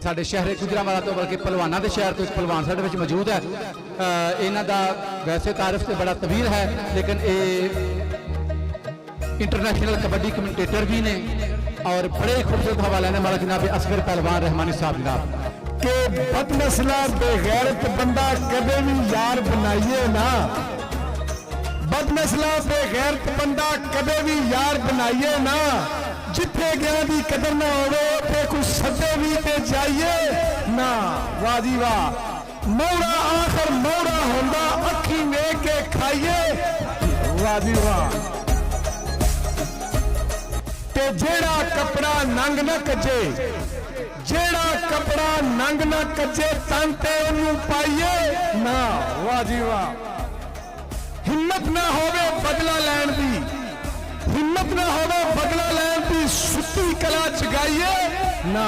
साडे शहर गुजरांवाला तो बल्कि पहलवानों के शहर तो एक पहलवान साडे विच मौजूद है। इन्हां दा वैसे तारीफ तो बड़ा तवील है, लेकिन ये इंटरनेशनल कबड्डी कमेंटेटर भी ने और बड़े खूबसूरत हवाले ने हमारा जनाब असगर पहलवान रहमानी साहब जनाब के बदनस्ला बेगैरत बंदा कदे भी यार बनाइए ना, बदनस्ला बेगैरत बंदा कदे भी यार बनाइए ना, जिथे गया दी कदर ना होवे ते कुछ सदे भी ते जाइए ना। वाह जी वाह, मौड़ा आखिर मौड़ा होंदा अखी वेख के खाइए। वाह जी वाह, ते जेड़ा कपड़ा नंग न कजे, जेड़ा कपड़ा नंग न कजे तन ते ओनू पाइए ना। वाह जी वाह, हिम्मत ना होवे बदला लैण दी, हिम्मत ना होवे बदला लैण दी, सुती कला चगाइए ना।